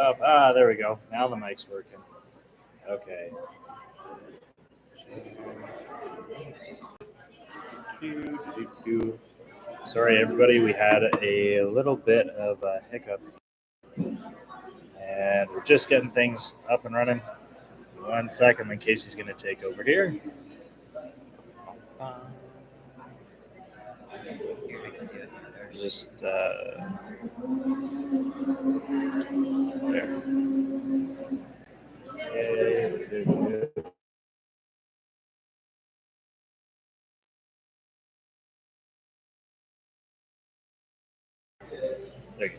stuff. There we go. Now the mic's working. Okay. Sorry, everybody. We had a little bit of a hiccup, and we're just getting things up and running. 1 second, when Casey's going to take over here. Just there. There you go.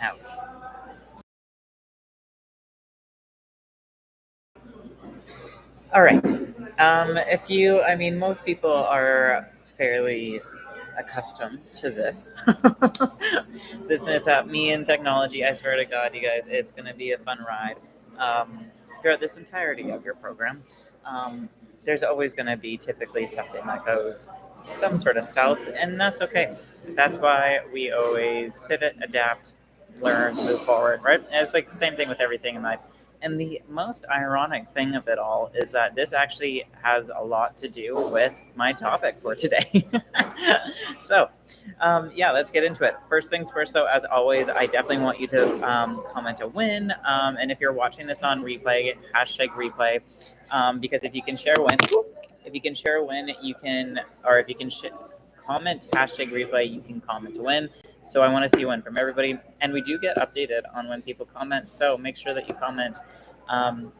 Out. All right. Most people are fairly accustomed to this. This is me and technology. I swear to God, you guys, it's going to be a fun ride throughout this entirety of your program. There's always going to be typically something that goes some sort of south, and that's okay. That's why we always pivot, adapt, learn, move forward, right? And it's like the same thing with everything in life. And the most ironic thing of it all is that this actually has a lot to do with my topic for today. So, let's get into it. First things first, though, as always, I definitely want you to comment a win. And if you're watching this on replay, hashtag replay, because if you can share a win, you can, or if you can comment hashtag replay, you can comment to win. So I want to see a win from everybody, and we do get updated on when people comment, so make sure that you comment. And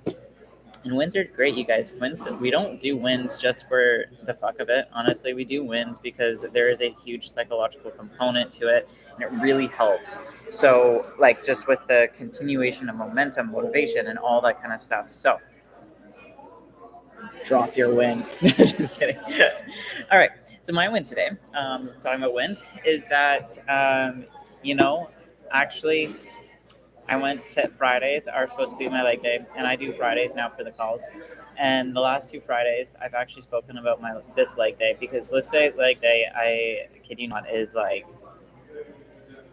wins are great, you guys. Wins, we don't do wins just for the fuck of it. Honestly, we do wins because there is a huge psychological component to it, and it really helps. So, like, just with the continuation of momentum, motivation, and all that kind of stuff. So, drop your wins. Just kidding. All right. So my win today, talking about wins, is that, actually, I went to Fridays are supposed to be my leg day, and I do Fridays now for the calls. And the last 2 Fridays, I've actually spoken about this leg day, because this leg day, I kid you not, is like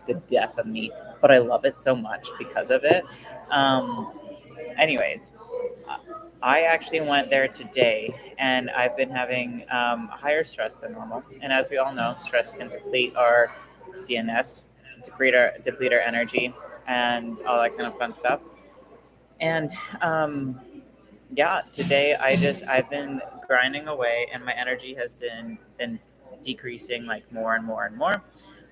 the death of me. But I love it so much because of it. Anyways, I actually went there today, and I've been having higher stress than normal. And as we all know, stress can deplete our CNS, deplete our energy, and all that kind of fun stuff. And today I've been grinding away, and my energy has been decreasing like more and more and more.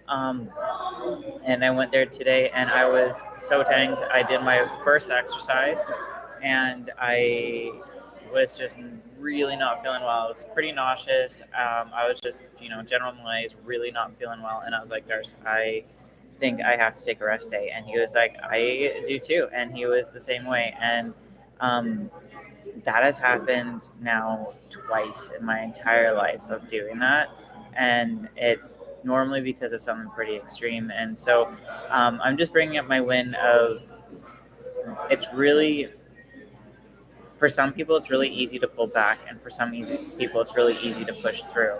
And I went there today, and I was so tanked. I did my first exercise, and I was just really not feeling well. I was pretty nauseous. I was just, general malaise, really not feeling well. And I was like, Darce, I think I have to take a rest day. And he was like, I do too. And he was the same way. And that has happened now twice in my entire life of doing that. And it's normally because of something pretty extreme. And so I'm just bringing up my win of, it's really, for some people, it's really easy to pull back, and for some people, it's really easy to push through.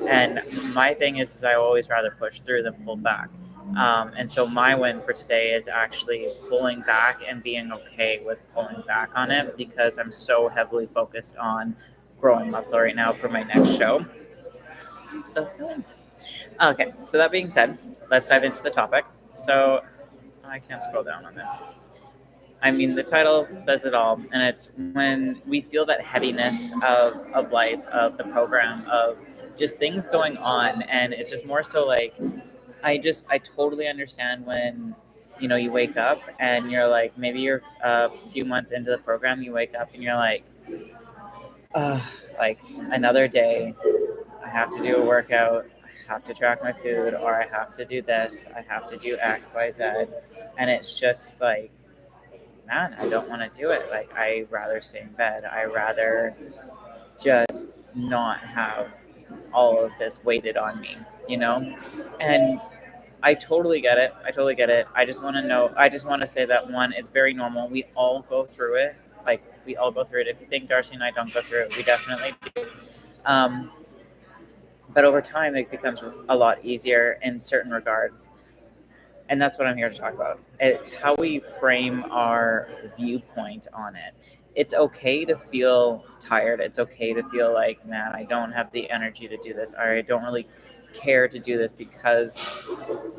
And my thing is I always rather push through than pull back. And so my win for today is actually pulling back and being okay with pulling back on it, because I'm so heavily focused on growing muscle right now for my next show. So it's good. Okay, so that being said, let's dive into the topic. So I can't scroll down on this. I mean, the title says it all, and it's when we feel that heaviness of life, of the program, of just things going on, and it's just more so like, I totally understand when, you wake up and you're like, maybe you're a few months into the program, you wake up and you're like, like another day, I have to do a workout, I have to track my food, or I have to do this, I have to do X, Y, Z, and it's just like, man, I don't want to do it. Like, I rather stay in bed. I rather just not have all of this weighted on me, And I totally get it. I just want to say that, one, it's very normal. We all go through it. Like, we all go through it. If you think Darcy and I don't go through it, we definitely do. But over time, it becomes a lot easier in certain regards. And that's what I'm here to talk about. It's how we frame our viewpoint on it. It's okay to feel tired. It's okay to feel like, man, I don't have the energy to do this, or I don't really care to do this because,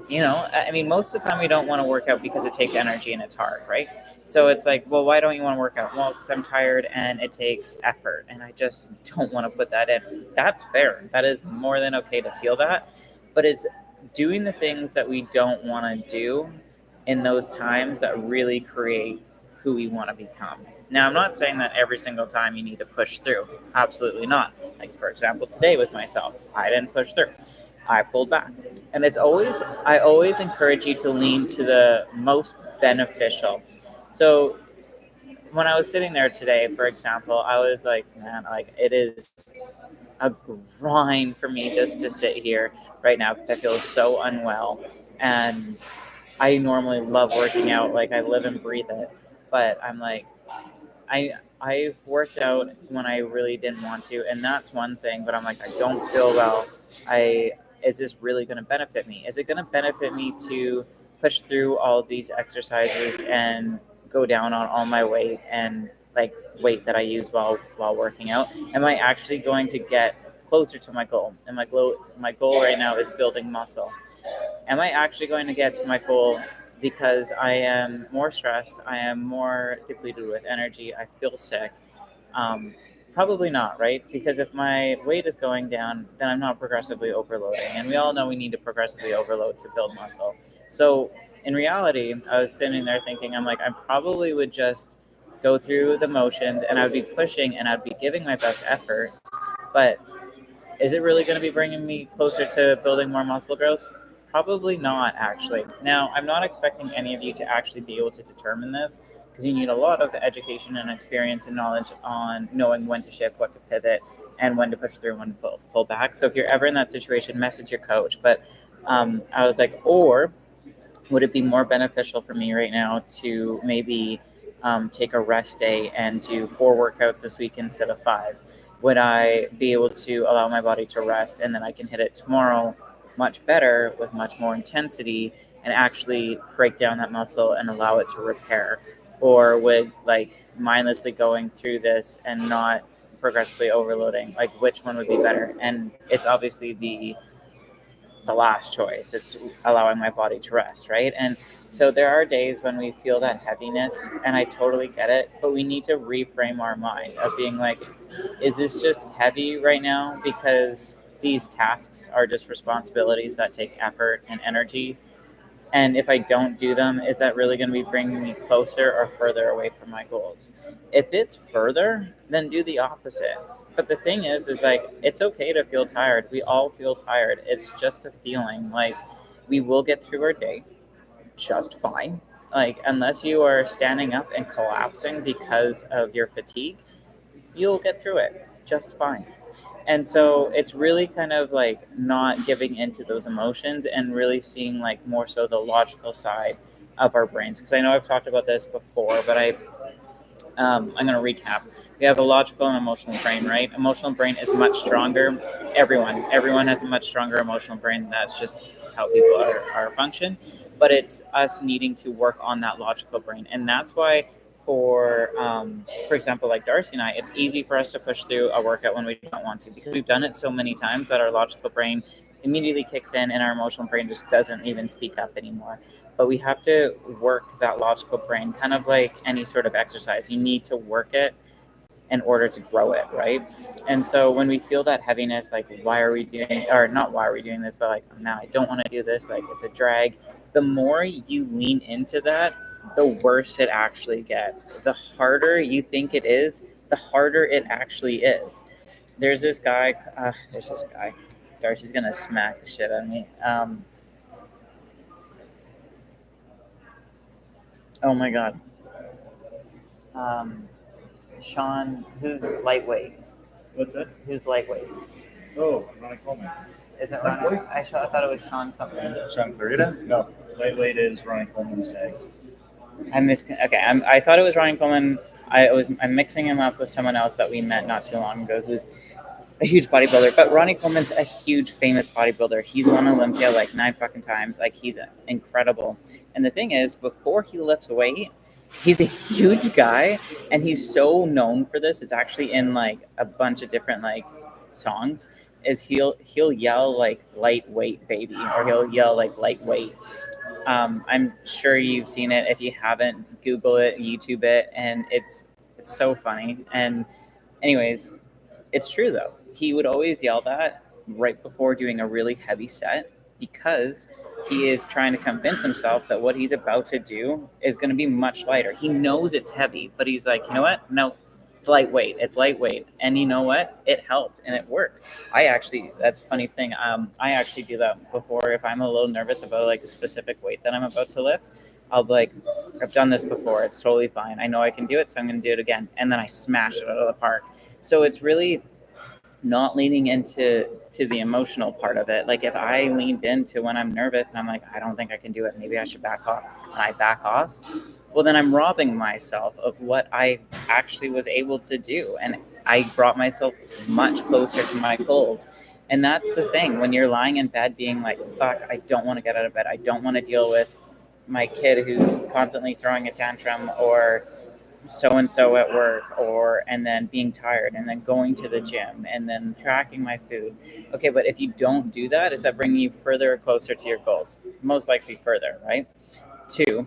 I mean, most of the time we don't want to work out because it takes energy and it's hard, right? So it's like, well, why don't you want to work out? Well, because I'm tired and it takes effort and I just don't want to put that in. That's fair. That is more than okay to feel that. But it's doing the things that we don't want to do in those times that really create who we want to become. Now, I'm not saying that every single time you need to push through. Absolutely not. Like, for example, today with myself, I didn't push through. I pulled back. And I always encourage you to lean to the most beneficial. So when I was sitting there today, for example, I was like, man, like it is a grind for me just to sit here right now because I feel so unwell. And I normally love working out, like I live and breathe it. But I'm like, I've worked out when I really didn't want to, and that's one thing. But I'm like, I don't feel well. I Is this really going to benefit me? Is it going to benefit me to push through all of these exercises and go down on all my weight and like weight that I use while working out? Am I actually going to get closer to my goal? And my goal right now is building muscle. Am I actually going to get to my goal because I am more stressed, I am more depleted with energy, I feel sick? Um, Probably not, right? Because if my weight is going down, then I'm not progressively overloading. And we all know we need to progressively overload to build muscle. So in reality, I was sitting there thinking, I'm like, I probably would just go through the motions and I'd be pushing and I'd be giving my best effort. But is it really going to be bringing me closer to building more muscle growth? Probably not, actually. Now, I'm not expecting any of you to actually be able to determine this because you need a lot of education and experience and knowledge on knowing when to shift, what to pivot, and when to push through, when to pull back. So if you're ever in that situation, message your coach. But I was like, or would it be more beneficial for me right now to maybe take a rest day and do 4 workouts this week instead of 5? Would I be able to allow my body to rest and then I can hit it tomorrow much better with much more intensity and actually break down that muscle and allow it to repair? Or would like mindlessly going through this and not progressively overloading, like which one would be better? And it's obviously the last choice. It's allowing my body to rest, right? And so there are days when we feel that heaviness, and I totally get it, but we need to reframe our mind of being like, is this just heavy right now because these tasks are just responsibilities that take effort and energy? And if I don't do them, is that really going to be bringing me closer or further away from my goals? If it's further, then do the opposite. But the thing is like, it's okay to feel tired. We all feel tired. It's just a feeling. Like, we will get through our day just fine. Like, unless you are standing up and collapsing because of your fatigue, you'll get through it just fine. And so it's really kind of like not giving into those emotions and really seeing like more so the logical side of our brains. Because I know I've talked about this before, but I'm going to recap. We have a logical and emotional brain, right? Emotional brain is much stronger. Everyone has a much stronger emotional brain. That's just how people are function. But it's us needing to work on that logical brain, and that's why, for example, like Darcy and I, it's easy for us to push through a workout when we don't want to because we've done it so many times that our logical brain immediately kicks in and our emotional brain just doesn't even speak up anymore. But we have to work that logical brain, kind of like any sort of exercise. You need to work it in order to grow it, right? And so when we feel that heaviness, like why are we doing, or not why are we doing this, but like now I don't want to do this, like it's a drag. The more you lean into that, the worse it actually gets. The harder you think it is, the harder it actually is. There's this guy. Darcy's gonna smack the shit out of me. Oh my god. Um, Sean, who's lightweight? What's that? Who's lightweight? Oh, Ronnie Coleman. Is it Ronnie? I thought it was Sean something. Sean Clarita? No. Lightweight is Ronnie Coleman's tag. Okay, I thought it was Ronnie Coleman. I'm mixing him up with someone else that we met not too long ago, who's a huge bodybuilder, but Ronnie Coleman's a huge famous bodybuilder. He's won Olympia like 9 fucking times. Like, he's incredible. And the thing is, before he lifts weight, he's a huge guy, and he's so known for this. It's actually in like a bunch of different like songs. Is he'll yell like lightweight baby, or he'll yell like lightweight. I'm sure you've seen it. If you haven't, Google it, YouTube it, and it's so funny. And anyways, it's true though. He would always yell that right before doing a really heavy set, because he is trying to convince himself that what he's about to do is going to be much lighter. He knows it's heavy, but he's like, you know what? No, it's lightweight. It's lightweight. And you know what? It helped and it worked. That's a funny thing. I actually do that before. If I'm a little nervous about like a specific weight that I'm about to lift, I'll be like, I've done this before. It's totally fine. I know I can do it, so I'm going to do it again. And then I smash it out of the park. So it's really not leaning into the emotional part of it. Like, if I leaned into when I'm nervous and I'm like, I don't think I can do it, maybe I should back off, and I back off, well, then I'm robbing myself of what I actually was able to do. And I brought myself much closer to my goals. And that's the thing, when you're lying in bed being like, fuck, I don't want to get out of bed. I don't want to deal with my kid who's constantly throwing a tantrum, or so-and-so at work, and then being tired, and then going to the gym, and then tracking my food. Okay, but if you don't do that, does that bring you further or closer to your goals? Most likely further, right? 2,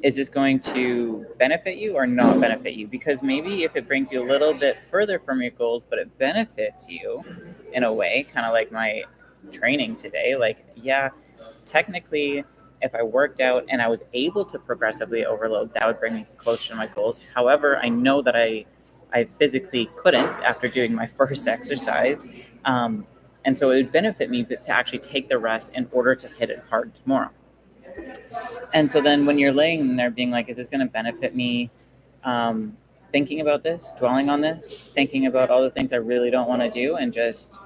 is this going to benefit you or not benefit you? Because maybe if it brings you a little bit further from your goals, but it benefits you in a way, kind of like my training today, like, yeah, technically, if I worked out and I was able to progressively overload, that would bring me closer to my goals. However, I know that I physically couldn't after doing my first exercise. And so it would benefit me to actually take the rest in order to hit it hard tomorrow. And so then when you're laying there being like, is this going to benefit me? Thinking about this, dwelling on this, thinking about all the things I really don't want to do, and just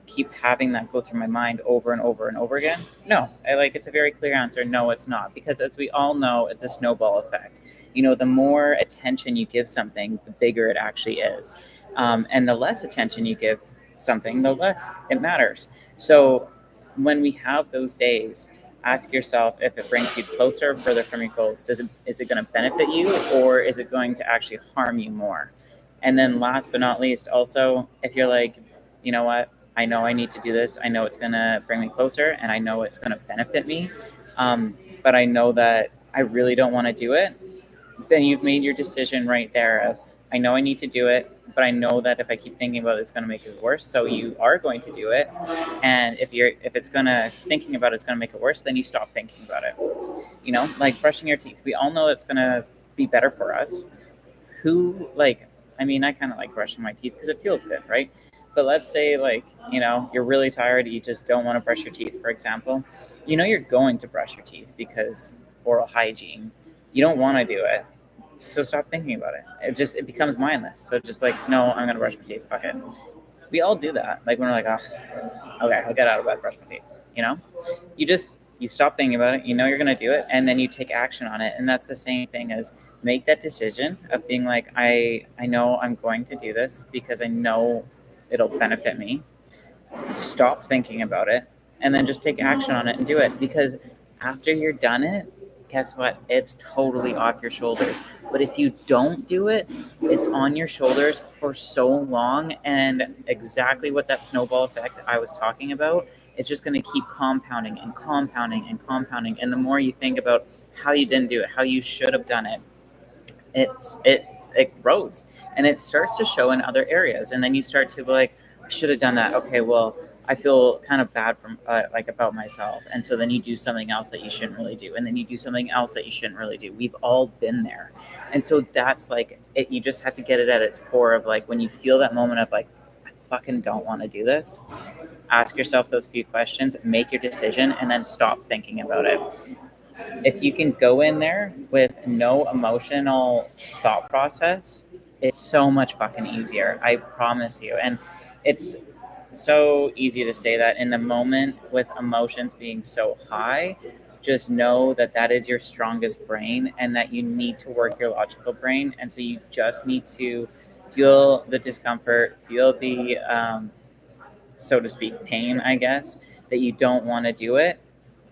keep having that go through my mind over and over and over again? No, it's a very clear answer. No, it's not. Because as we all know, it's a snowball effect. The more attention you give something, the bigger it actually is. And the less attention you give something, the less it matters. So when we have those days, ask yourself if it brings you closer or further from your goals. Is it going to benefit you, or is it going to actually harm you more? And then last but not least, also, if you're like, you know what, I know I need to do this. I know it's going to bring me closer, and I know it's going to benefit me. But I know that I really don't want to do it. Then you've made your decision right there of, I know I need to do it, but I know that if I keep thinking about it, it's going to make it worse. So you are going to do it. And if it's going to, thinking about it's going to make it worse, then you stop thinking about it. Like brushing your teeth. We all know it's going to be better for us. I kind of like brushing my teeth because it feels good, right? But let's say you're really tired, you just don't want to brush your teeth, for example. You're going to brush your teeth because oral hygiene. You don't want to do it. So stop thinking about it. It becomes mindless. So just no, I'm going to brush my teeth. Fuck it. We all do that. When we're like, oh, okay, I'll get out of bed, brush my teeth. You stop thinking about it. You're going to do it. And then you take action on it. And that's the same thing as make that decision of being like, I know I'm going to do this because I know it'll benefit me. Stop thinking about it. And then just take action on it and do it. Because after you're done it, guess what? It's totally off your shoulders. But if you don't do it, it's on your shoulders for so long. And exactly what that snowball effect I was talking about, it's just going to keep compounding and compounding and compounding. And the more you think about how you didn't do it, how you should have done it, it grows, and it starts to show in other areas. And then you start to be like, I should have done that. Okay, well, I feel kind of bad about myself. And so then you do something else that you shouldn't really do. And then you do something else that you shouldn't really do. We've all been there. And so that's it. You just have to get it at its core of when you feel that moment of I fucking don't want to do this, ask yourself those few questions, make your decision, and then stop thinking about it. If you can go in there with no emotional thought process, it's so much fucking easier. I promise you. And it's so easy to say that in the moment with emotions being so high. Just know that is your strongest brain, and that you need to work your logical brain. And so you just need to feel the discomfort, feel the, so to speak, pain, I guess, that you don't want to do it,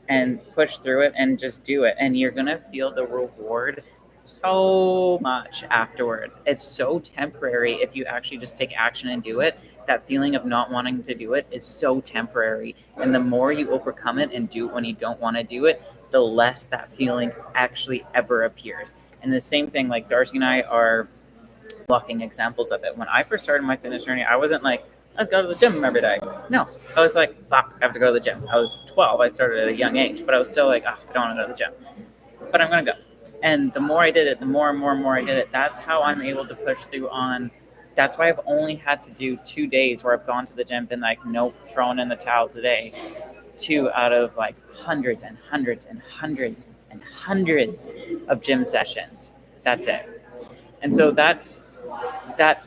and push through it and just do it. And you're going to feel the reward so much afterwards. It's so temporary if you actually just take action and do it. That feeling of not wanting to do it is so temporary. And the more you overcome it and do it when you don't want to do it, the less that feeling actually ever appears. And the same thing, like Darcy and I are walking examples of it. When I first started my fitness journey, I wasn't like, let's go to the gym every day. No, I was like, fuck, I have to go to the gym. I was 12. I started at a young age, but I was still like, oh, I don't want to go to the gym. But I'm going to go. And the more I did it, the more and more I did it. That's how I'm able to push through on. That's why I've only had to do 2 days where I've gone to the gym, been like, nope, throwing in the towel today. 2 out of like hundreds and hundreds and hundreds and hundreds of gym sessions. That's it. And so that's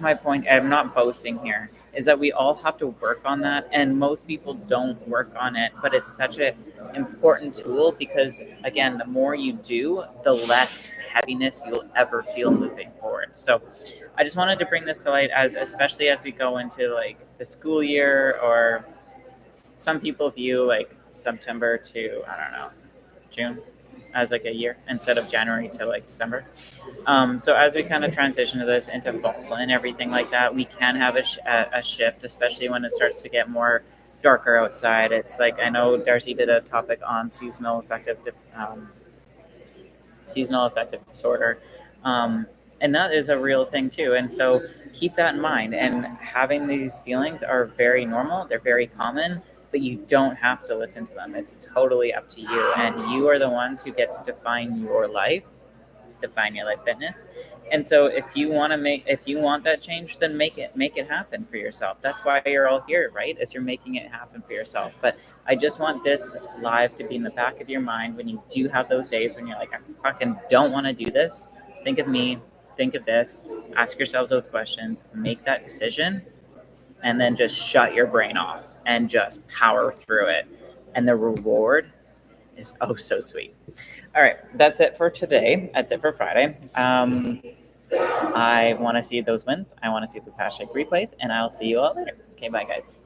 my point. I'm not boasting here, is that we all have to work on that, and most people don't work on it, but it's such an important tool because, again, the more you do, the less heaviness you'll ever feel moving forward. So I just wanted to bring this to light, as especially as we go into like the school year, or some people view like September to, I don't know, June as like a year instead of January to like December. So as we kind of transition to this into fall and everything like that, we can have a shift, especially when it starts to get more darker outside. It's like, I know Darcy did a topic on seasonal affective disorder. And that is a real thing too. And so keep that in mind. And having these feelings are very normal. They're very common, but you don't have to listen to them. It's totally up to you. And you are the ones who get to define your life, define your life fitness. And so if you want that change, then make it happen for yourself. That's why you're all here, right? Is you're making it happen for yourself. But I just want this live to be in the back of your mind when you do have those days when you're like, I fucking don't want to do this. Think of me, think of this, ask yourselves those questions, make that decision, and then just shut your brain off and just power through it. And the reward is oh so sweet. All right, that's it for today. That's it for Friday. I want to see those wins. I want to see those hashtag replays, and I'll see you all later. Okay, bye, guys.